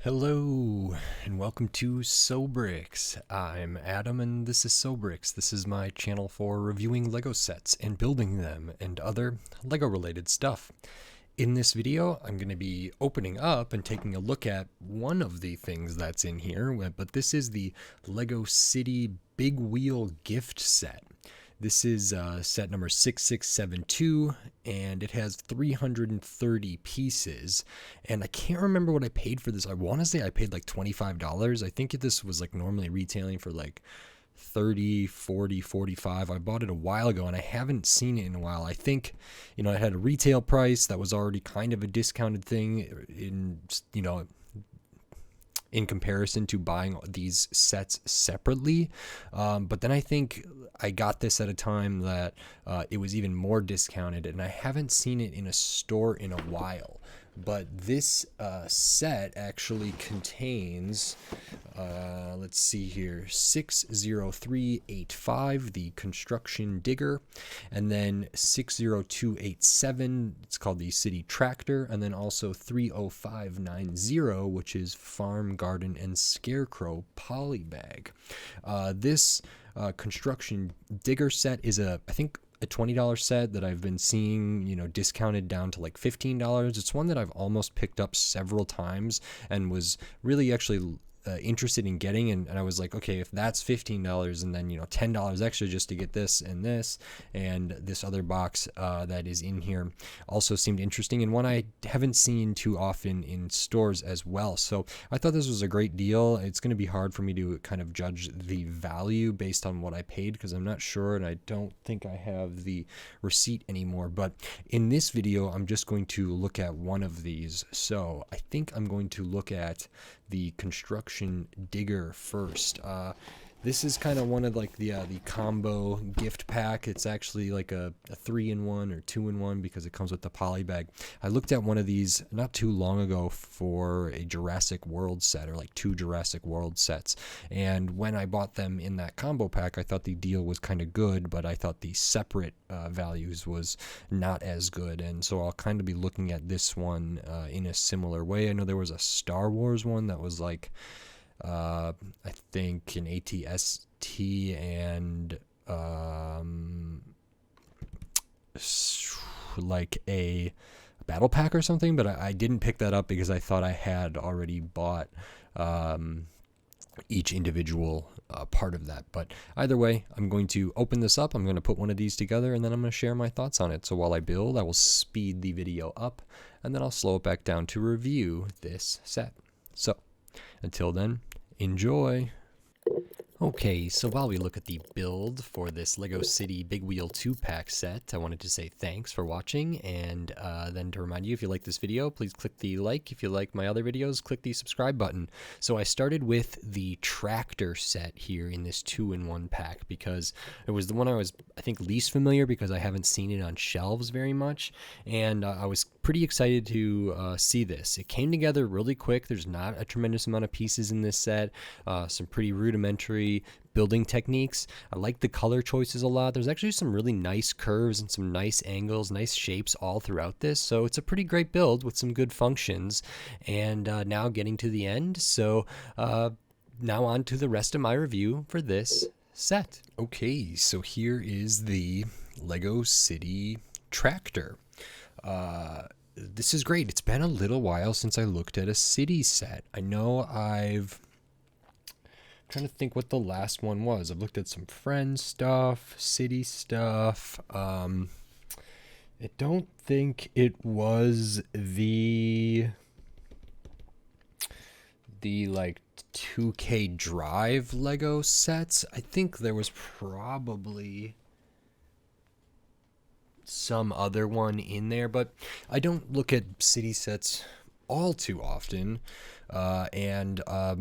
Hello and welcome to Sobrix. I'm Adam and this is Sobrix. This is my channel for reviewing Lego sets and building them and other Lego related stuff. In this video, I'm going to be opening up and taking a look at one of the things that's in here, but this is the Lego City Big Wheel gift set. This is set number 6672, and it has 330 pieces. And I can't remember what I paid for this. I want to say I paid like $25. I think this was like normally retailing for like 30, 40, 45. I bought it a while ago and I haven't seen it in a while. I think, it had a retail price that was already kind of a discounted thing in comparison to buying these sets separately. But then I think I got this at a time that it was even more discounted, and I haven't seen it in a store in a while. But this set actually contains, let's see here, 60385, the construction digger, and then 60287, it's called the city tractor, and then also 30590, which is farm, garden, and scarecrow polybag. This construction digger set is I think a $20 set that I've been seeing, discounted down to like $15. It's one that I've almost picked up several times and was really actually interested in getting, and I was like, okay, if that's $15 and then $10 extra just to get this and this other box that is in here also seemed interesting, and one I haven't seen too often in stores as well. So I thought this was a great deal. It's going to be hard for me to kind of judge the value based on what I paid because I'm not sure, and I don't think I have the receipt anymore. But in this video, I'm just going to look at one of these. So I think I'm going to look at the construction digger first. This is kind of one of like the combo gift pack. It's actually like a 3-in-1 or 2-in-1 because it comes with the poly bag. I looked at one of these not too long ago for a Jurassic World set, or like 2 Jurassic World sets, and when I bought them in that combo pack, I thought the deal was kind of good, but I thought the separate values was not as good, and so I'll kind of be looking at this one in a similar way. I know there was a Star Wars one that was like I think an ATST and like a battle pack or something, but I didn't pick that up because I thought I had already bought each individual part of that. But either way, I'm going to open this up, I'm going to put one of these together, and then I'm going to share my thoughts on it. So while I build, I will speed the video up, and then I'll slow it back down to review this set. So until then, enjoy! Okay, so while we look at the build for this Lego City Big Wheel 2-pack set, I wanted to say thanks for watching, and then to remind you, if you like this video, please click the like. If you like my other videos, click the subscribe button. So I started with the tractor set here in this 2-in-1 pack because it was the one I was, I think, least familiar because I haven't seen it on shelves very much, and I was pretty excited to see this. It came together really quick. There's not a tremendous amount of pieces in this set, some pretty rudimentary building techniques. I like the color choices a lot. There's actually some really nice curves and some nice angles, nice shapes all throughout this. So it's a pretty great build with some good functions. And now getting to the end. So now on to the rest of my review for this set. Okay, so here is the Lego City tractor. This is great. It's been a little while since I looked at a city set. I know I'm trying to think what the last one was. I've looked at some Friends stuff, city stuff. I don't think it was the like 2K Drive Lego sets. I think there was probably some other one in there, but I don't look at city sets all too often. But I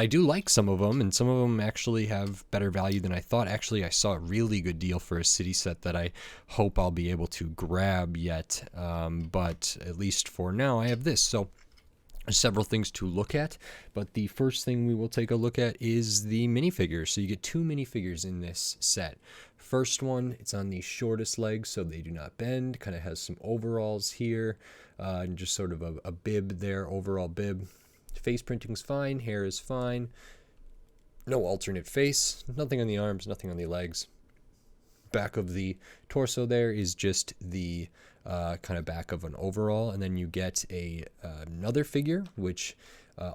do like some of them, and some of them actually have better value than I thought. Actually, I saw a really good deal for a city set that I hope I'll be able to grab yet. But at least for now, I have this. So several things to look at, but the first thing we will take a look at is the minifigures. So you get 2 minifigures in this set. First one, it's on the shortest legs so they do not bend, kind of has some overalls here, and just sort of a bib there, overall bib. Face printing's fine, hair is fine. No alternate face, nothing on the arms, nothing on the legs. Back of the torso there is just the kind of back of an overall, and then you get another figure which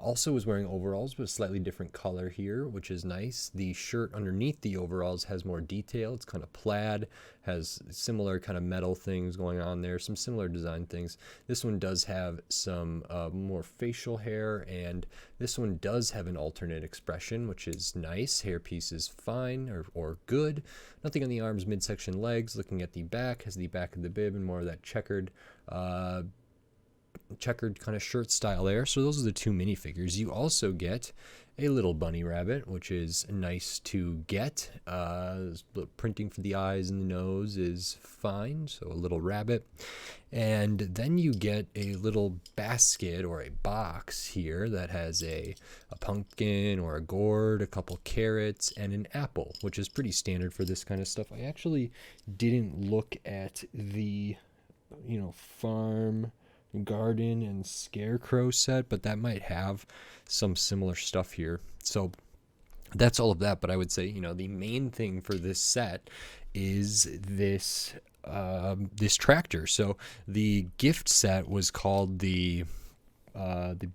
also is wearing overalls, but a slightly different color here, which is nice. The shirt underneath the overalls has more detail. It's kind of plaid, has similar kind of metal things going on there, some similar design things. This one does have some more facial hair, and this one does have an alternate expression, which is nice. Hairpiece is fine or good. Nothing on the arms, midsection, legs. Looking at the back, has the back of the bib and more of that checkered kind of shirt style there. So those are the two minifigures. You also get a little bunny rabbit, which is nice to get. Printing for the eyes and the nose is fine, so a little rabbit. And then you get a little basket or a box here that has a pumpkin or a gourd, a couple carrots, and an apple, which is pretty standard for this kind of stuff. I actually didn't look at the farm, garden, and scarecrow set, but that might have some similar stuff here. So that's all of that. But I would say, the main thing for this set is this this tractor. So the gift set was called the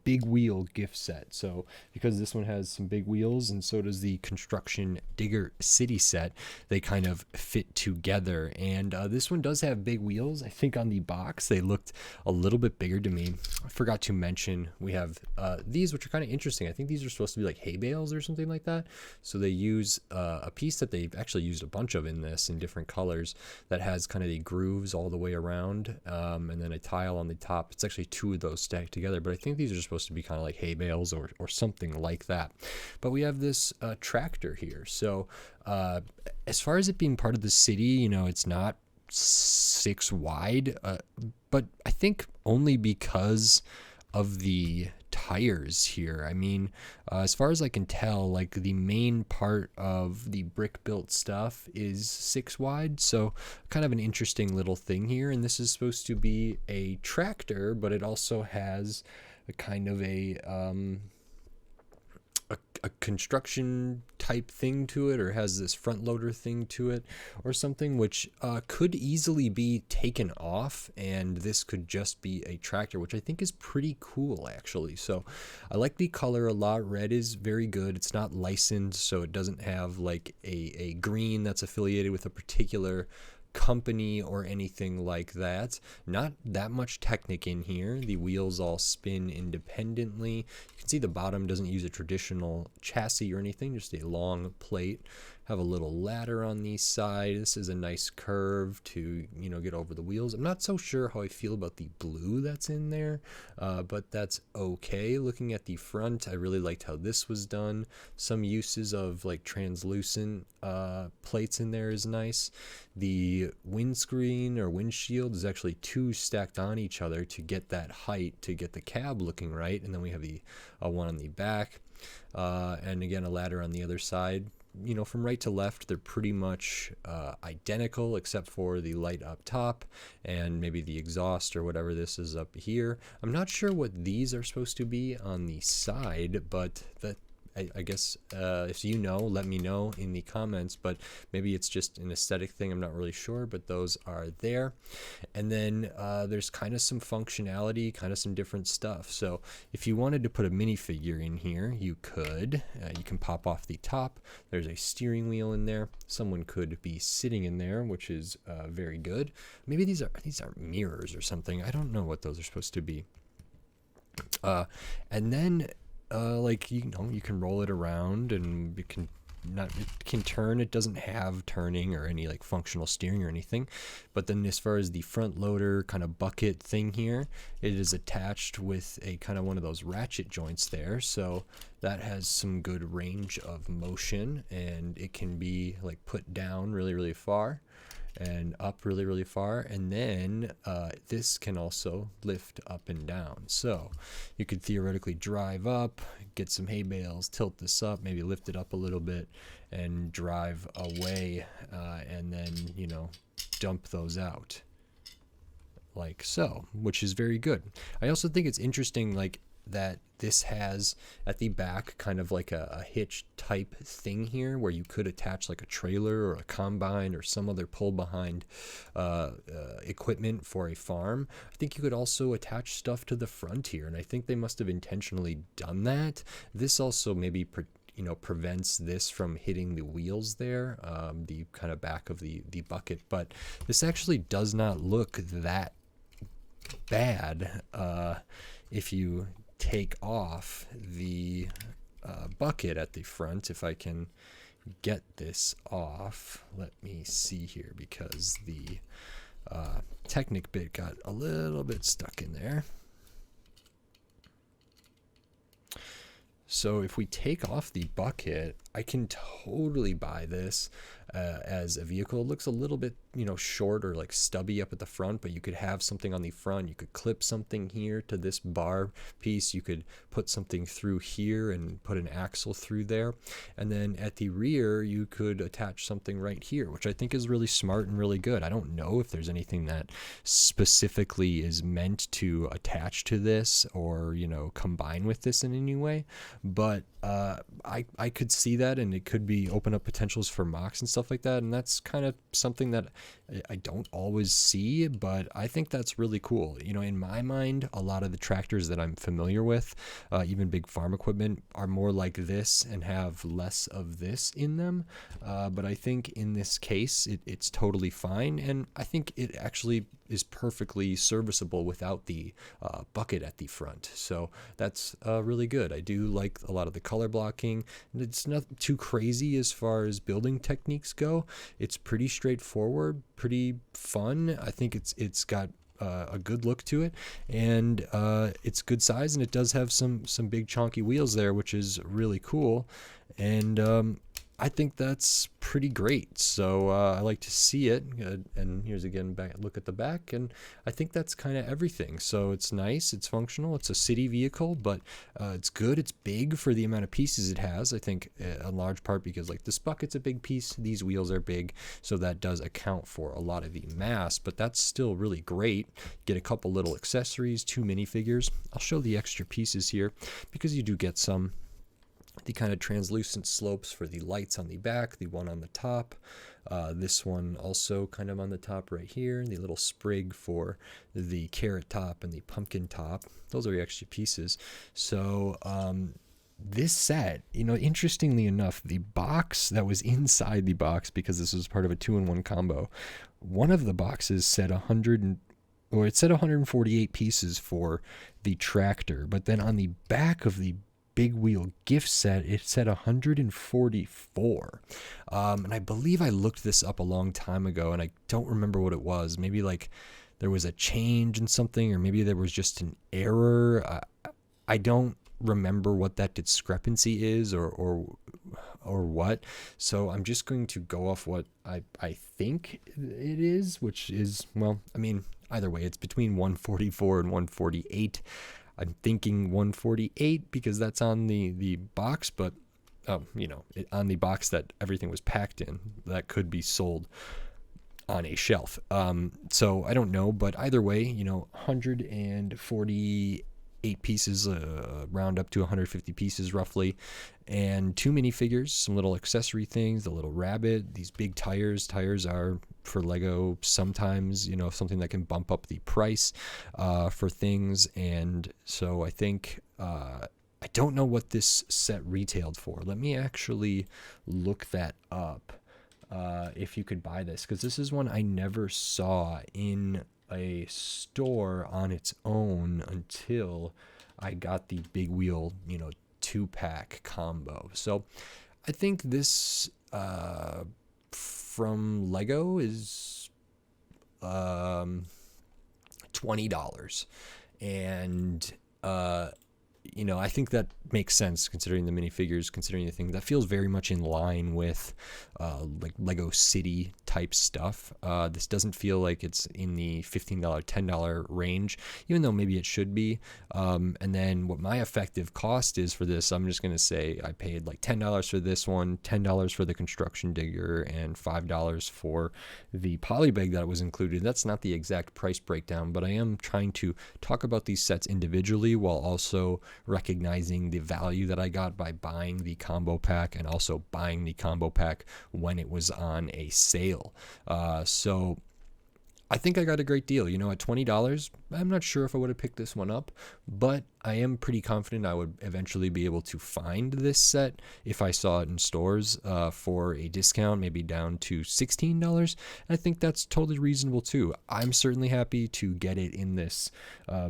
big wheel gift set. So because this one has some big wheels and so does the construction digger city set, they kind of fit together. And this one does have big wheels. I think on the box they looked a little bit bigger to me. I forgot to mention we have these, which are kind of interesting. I think these are supposed to be like hay bales or something like that. So they use a piece that they've actually used a bunch of in this in different colors that has kind of the grooves all the way around, and then a tile on the top. It's actually two of those stacked together, but I think these are supposed to be kind of like hay bales or something like that. But we have this tractor here. So as far as it being part of the city, it's not 6 wide, but I think only because of the tires here. I mean, as far as I can tell, like the main part of the brick built stuff is 6 wide, so kind of an interesting little thing here. And this is supposed to be a tractor, but it also has a kind of a construction type thing to it, or has this front loader thing to it or something, which could easily be taken off, and this could just be a tractor, which I think is pretty cool actually. So I like the color a lot. Red is very good. It's not licensed, so it doesn't have like a green that's affiliated with a particular company or anything like that. Not that much Technic in here. The wheels all spin independently. You can see the bottom doesn't use a traditional chassis or anything, just a long plate. Have a little ladder on the side. This is a nice curve to get over the wheels. I'm not so sure how I feel about the blue that's in there, but that's okay. Looking at the front, I really liked how this was done. Some uses of like translucent plates in there is nice. The windscreen or windshield is actually 2 stacked on each other to get that height, to get the cab looking right. And then we have the one on the back, and again a ladder on the other side. From right to left, they're pretty much identical, except for the light up top and maybe the exhaust or whatever this is up here. I'm not sure what these are supposed to be on the side, but I guess if you know, let me know in the comments, but maybe it's just an aesthetic thing. I'm not really sure, but those are there. And then there's kind of some functionality, kind of some different stuff. So if you wanted to put a minifigure in here, you could. You can pop off the top. There's a steering wheel in there. Someone could be sitting in there, which is very good. Maybe these are mirrors or something. I don't know what those are supposed to be. And then you can roll it around, and it can turn. It doesn't have turning or any like functional steering or anything. But then as far as the front loader kind of bucket thing here, it is attached with a kind of one of those ratchet joints there, so that has some good range of motion, and it can be like put down really, really far and up really, really far. And then this can also lift up and down. So you could theoretically drive up, get some hay bales, tilt this up, maybe lift it up a little bit and drive away, and then, dump those out like so, which is very good. I also think it's interesting, like that this has at the back kind of like a hitch type thing here where you could attach like a trailer or a combine or some other pull behind equipment for a farm. I think you could also attach stuff to the front here, and I think they must have intentionally done that. This also maybe prevents this from hitting the wheels there, the kind of back of the bucket, but this actually does not look that bad if you take off the bucket at the front. If I can get this off, let me see here, because the Technic bit got a little bit stuck in there. So if we take off the bucket, I can totally buy this as a vehicle. It looks a little bit, short or like stubby up at the front, but you could have something on the front. You could clip something here to this bar piece. You could put something through here and put an axle through there. And then at the rear, you could attach something right here, which I think is really smart and really good. I don't know if there's anything that specifically is meant to attach to this or, combine with this in any way, but I could see that, and it could be open up potentials for mocks and stuff like that, and that's kind of something that I don't always see, but I think that's really cool. In my mind, a lot of the tractors that I'm familiar with, even big farm equipment, are more like this and have less of this in them, but I think in this case it's totally fine, and I think it actually is perfectly serviceable without the bucket at the front. So that's really good. I do like a lot of the color blocking. It's not too crazy as far as building techniques go. It's pretty straightforward, pretty fun. I think it's got a good look to it, and it's good size, and it does have some big chunky wheels there, which is really cool. And I think that's pretty great. So I like to see it. And here's again back look at the back, and I think that's kind of everything. So it's nice, it's functional, it's a city vehicle, but it's good. It's big for the amount of pieces it has. I think in large part because like this bucket's a big piece, these wheels are big, so that does account for a lot of the mass. But that's still really great. Get a couple little accessories, 2 minifigures. I'll show the extra pieces here because you do get some. The kind of translucent slopes for the lights on the back, the one on the top, this one also kind of on the top right here, the little sprig for the carrot top and the pumpkin top. Those are the extra pieces. So this set, interestingly enough, the box that was inside the box, because this was part of a 2-in-1 combo, one of the boxes said 148 pieces for the tractor, but then on the back of the big wheel gift set, it said 144. And I believe I looked this up a long time ago, and I don't remember what it was. Maybe like there was a change in something, or maybe there was just an error. I don't remember what that discrepancy is or what. So I'm just going to go off what I think it is, which is, well, I mean, either way, it's between 144 and 148. I'm thinking 148 because that's on the box, but on the box that everything was packed in, that could be sold on a shelf. So I don't know, but either way, 148 pieces, round up to 150 pieces roughly, and 2 minifigures, some little accessory things, the little rabbit, these big tires. Tires are, for Lego, sometimes, something that can bump up the price for things. And so I think, I don't know what this set retailed for. Let me actually look that up, if you could buy this, because this is one I never saw in a store on its own until I got the big wheel, 2-pack combo. So I think this from Lego is $20, and I think that makes sense considering the minifigures, considering the thing that feels very much in line with like Lego City type stuff. This doesn't feel like it's in the $15, $10 range, even though maybe it should be. And then what my effective cost is for this, I'm just going to say I paid like $10 for this one, $10 for the construction digger, and $5 for the polybag that was included. That's not the exact price breakdown, but I am trying to talk about these sets individually while also recognizing the value that I got by buying the combo pack and also buying the combo pack when it was on a sale. So I think I got a great deal. You know, at $20, I'm not sure if I would have picked this one up, but I am pretty confident I would eventually be able to find this set if I saw it in stores for a discount, maybe down to $16. I think that's totally reasonable too. I'm certainly happy to get it in this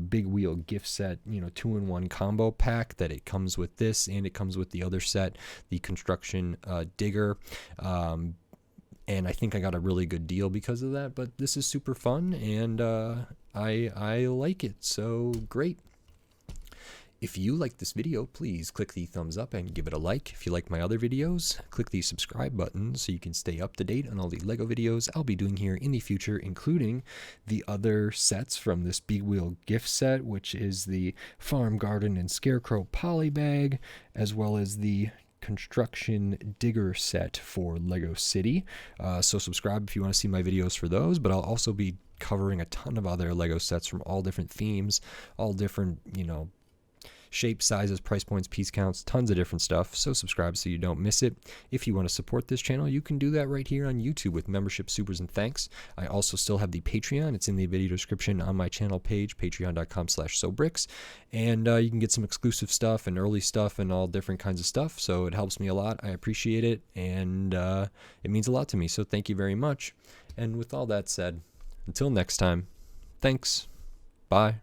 Big Wheel gift set, you know, 2-in-1 combo pack that it comes with this and it comes with the other set, the Construction Digger. And I think I got a really good deal because of that. But this is super fun, and I like it. So great. If you like this video, please click the thumbs up and give it a like. If you like my other videos, click the subscribe button so you can stay up to date on all the LEGO videos I'll be doing here in the future, including the other sets from this Big Wheel gift set, which is the Farm, Garden, and Scarecrow poly bag, as well as the Construction Digger set for Lego City. So subscribe if you want to see my videos for those, but I'll also be covering a ton of other Lego sets from all different themes, all different, you know, shapes, sizes, price points, piece counts, tons of different stuff. So subscribe so you don't miss it. If you want to support this channel, you can do that right here on YouTube with membership, supers, and thanks. I also still have the Patreon. It's in the video description on my channel page, patreon.com/sobricks. And you can get some exclusive stuff and early stuff and all different kinds of stuff. So it helps me a lot. I appreciate it. And it means a lot to me. So thank you very much. And with all that said, until next time, thanks. Bye.